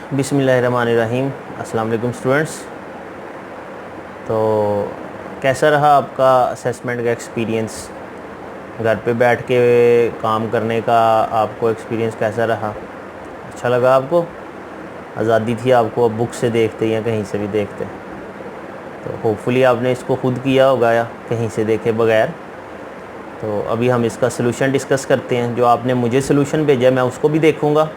बिस्मिल्लाहिर्रहमानिर्रहीम। अस्सलाम वालेकुम स्टूडेंट्स। तो कैसा रहा आपका असेसमेंट का एक्सपीरियंस? घर पे बैठ के काम करने का आपको एक्सपीरियंस कैसा रहा? अच्छा लगा आपको? आज़ादी थी आपको अब बुक से देखते या कहीं से भी देखते? तो होपफुली आपने इसको खुद किया होगा या कहीं से देखे बगैर। तो अभी हम इसका सलूशन डिस्कस करते हैं। जो आपने मुझे सलूशन भेजा मैं उसको भी देखूँगा।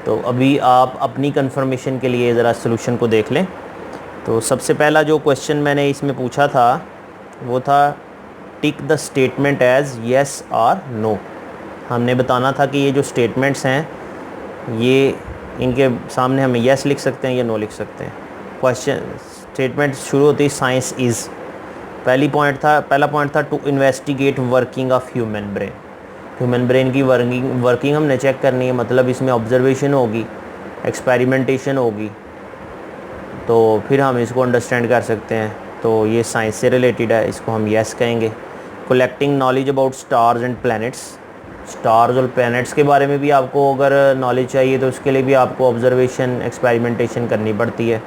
तो अभी आप अपनी कंफर्मेशन के लिए ज़रा सलूशन को देख लें। तो सबसे पहला जो क्वेश्चन मैंने इसमें पूछा था वो था tick the statement as yes और नो। हमने बताना था कि ये जो स्टेटमेंट्स हैं ये इनके सामने हम येस लिख सकते हैं या नो लिख सकते हैं। क्वेश्चन स्टेटमेंट शुरू होती है साइंस इज़। पहला पॉइंट था to investigate working of human brain. Human brain की वर्किंग हमने चेक करनी है, मतलब इसमें ऑब्जर्वेशन होगी, एक्सपेरिमेंटेशन होगी, तो फिर हम इसको अंडरस्टैंड कर सकते हैं। तो ये साइंस से रिलेटेड है, इसको हम येस कहेंगे। Collecting knowledge about stars and planets. Stars और प्लैनेट्स के बारे में भी आपको अगर नॉलेज चाहिए तो उसके लिए भी आपको ऑब्जर्वेशन एक्सपेरिमेंटेशन करनी पड़ती है,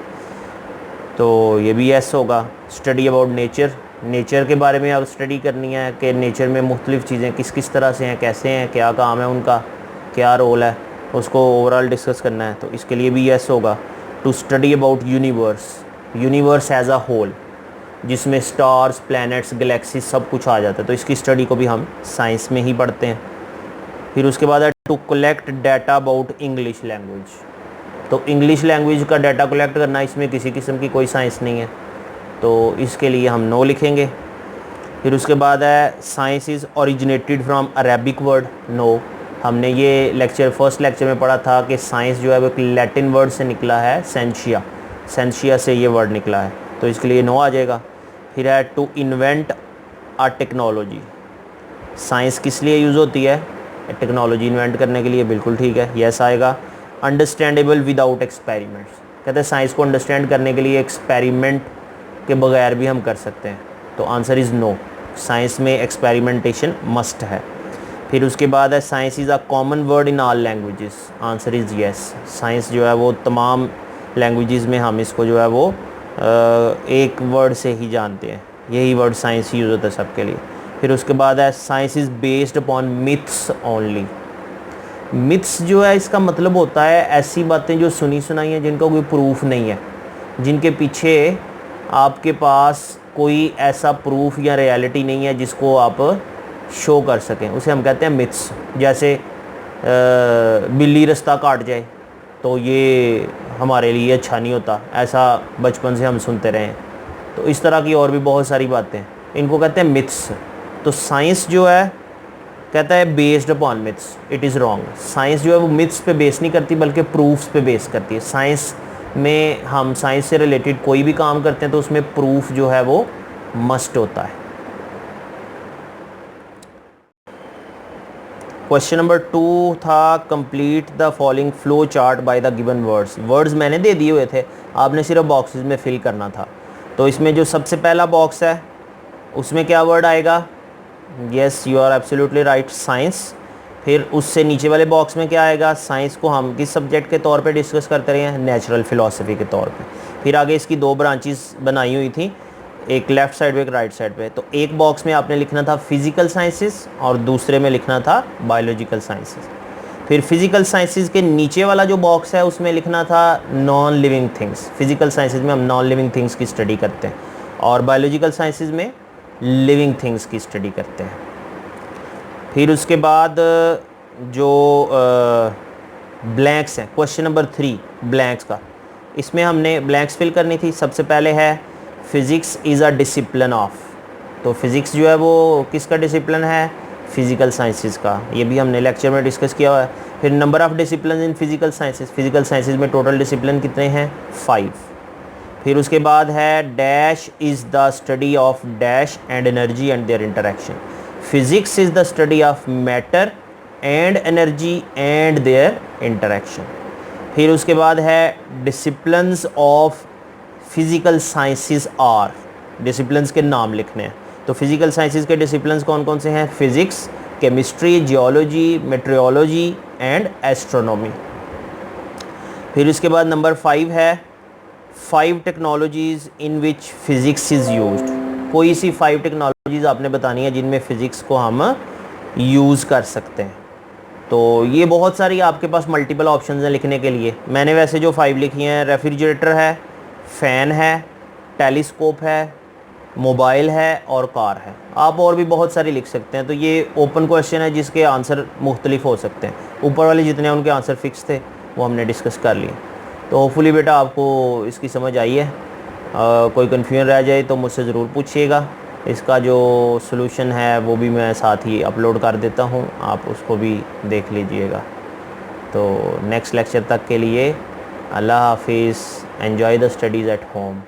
तो ये भी येस होगा। Study about nature. नेचर के बारे में आप स्टडी करनी है कि नेचर में मुख्तलिफ़ चीज़ें किस किस तरह से हैं, कैसे हैं, क्या काम है उनका, क्या रोल है, उसको ओवरऑल डिस्कस करना है, तो इसके लिए भी येस होगा। To study about universe. Universe as a whole, जिसमें स्टार्स, प्लैनेट्स, गैलेक्सीज सब कुछ आ जाता है, तो इसकी स्टडी को भी हम साइंस में ही पढ़ते हैं। फिर उसके बाद है to collect data about English language. तो इंग्लिश लैंग्वेज का डाटा कलेक्ट करना, इसमें किसी किस्म की कोई साइंस नहीं है, तो इसके लिए हम नो लिखेंगे। फिर उसके बाद है science is originated from Arabic word. No, हमने ये फर्स्ट लेक्चर में पढ़ा था कि साइंस जो है वो एक लैटिन वर्ड से निकला है, सेंशिया। सेंशिया से ये वर्ड निकला है, तो इसके लिए नो आ जाएगा। फिर है to invent a technology. Science किस लिए यूज़ होती है? टेक्नोलॉजी इन्वेंट करने के लिए, बिल्कुल ठीक है, यस आएगा। Understandable without experiments. कहते हैं साइंस को अंडरस्टैंड करने के लिए एक्सपेरिमेंट के बगैर भी हम कर सकते हैं, तो आंसर इज़ नो। साइंस में एक्सपेरिमेंटेशन मस्ट है। फिर उसके बाद है science is a common word in all languages. Answer is yes. Science जो है वो तमाम लैंग्वेजेस में हम इसको जो है वो एक वर्ड से ही जानते हैं, यही वर्ड साइंस यूज़ होता है सबके लिए। फिर उसके बाद है science is based upon myths only. Myths जो है इसका मतलब होता है ऐसी बातें जो सुनी सुनाई हैं, जिनका कोई प्रूफ नहीं है, जिनके पीछे आपके पास कोई ऐसा प्रूफ या रियलिटी नहीं है जिसको आप शो कर सकें, उसे हम कहते हैं मिथ्स। जैसे बिल्ली रास्ता काट जाए तो ये हमारे लिए अच्छा नहीं होता, ऐसा बचपन से हम सुनते रहे हैं। तो इस तरह की और भी बहुत सारी बातें, इनको कहते हैं मिथ्स। तो साइंस जो है कहता है based upon myths, it is wrong. Science जो है वो मिथ्स पे बेस नहीं करती बल्कि प्रूफ्स पे बेस करती है। साइंस में हम साइंस से रिलेटेड कोई भी काम करते हैं तो उसमें प्रूफ जो है वो मस्ट होता है। क्वेश्चन नंबर 2 था complete the following flow chart by the given words. Words मैंने दे दिए हुए थे, आपने सिर्फ बॉक्सेस में फिल करना था। तो इसमें जो सबसे पहला बॉक्स है उसमें क्या वर्ड आएगा? Yes, you are absolutely right, science. फिर उससे नीचे वाले बॉक्स में क्या आएगा? साइंस को हम किस सब्जेक्ट के तौर पे डिस्कस करते रहे हैं? नेचुरल फ़िलासफ़ी के तौर पे। फिर आगे इसकी दो ब्रांचेस बनाई हुई थी, एक लेफ़्ट साइड पे एक राइट साइड पे। तो एक बॉक्स में आपने लिखना था फिज़िकल साइंसेस और दूसरे में लिखना था बायोलॉजिकल साइंसेस। फिर फिज़िकल साइंसेस के नीचे वाला जो बॉक्स है उसमें लिखना था non living things. Physical sciences में हम नॉन लिविंग थिंग्स की स्टडी करते हैं और बायोलॉजिकल साइंसेस में लिविंग थिंग्स की स्टडी करते हैं। फिर उसके बाद जो ब्लैंक्स हैं, क्वेश्चन नंबर 3 ब्लैंक्स का, इसमें हमने ब्लैंक्स फिल करनी थी। सबसे पहले है physics is a discipline of. तो फिज़िक्स जो है वो किसका डिसिप्लिन है? फिज़िकल साइंसेस का। ये भी हमने लेक्चर में डिस्कस किया हुआ है। फिर number of discipline in physical sciences. Physical sciences में टोटल डिसिप्लिन कितने हैं? 5। फिर उसके बाद है dash is the study of dash and energy and their interaction. Physics is the study of matter and energy and their interaction. फिर उसके बाद है disciplines of physical sciences are. Disciplines के नाम लिखने हैं। तो फिज़िकल साइंसेस के डिसिप्लिन्स कौन कौन से हैं? Physics, chemistry, geology, meteorology and astronomy. फिर इसके बाद नंबर 5 है 5 technologies in which physics is used. कोई सी 5 टेक्नोलॉजीज़ आपने बतानी है जिनमें फ़िज़िक्स को हम यूज़ कर सकते हैं। तो ये बहुत सारी आपके पास मल्टीपल ऑप्शंस हैं लिखने के लिए। मैंने वैसे जो 5 लिखी हैं, रेफ्रिजरेटर है, फ़ैन है, टेलीस्कोप है, मोबाइल है और कार है। आप और भी बहुत सारी लिख सकते हैं। तो ये ओपन क्वेश्चन है जिसके आंसर मुख्तलिफ हो सकते हैं। ऊपर वाले जितने उनके आंसर फ़िक्स थे वो हमने डिस्कस कर लिए। तो होपफुली बेटा आपको इसकी समझ आई है। कोई कन्फ्यूजन रह जाए तो मुझसे ज़रूर पूछिएगा। इसका जो सॉल्यूशन है वो भी मैं साथ ही अपलोड कर देता हूँ, आप उसको भी देख लीजिएगा। तो नेक्स्ट लेक्चर तक के लिए अल्लाह हाफिज़। Enjoy the studies at home.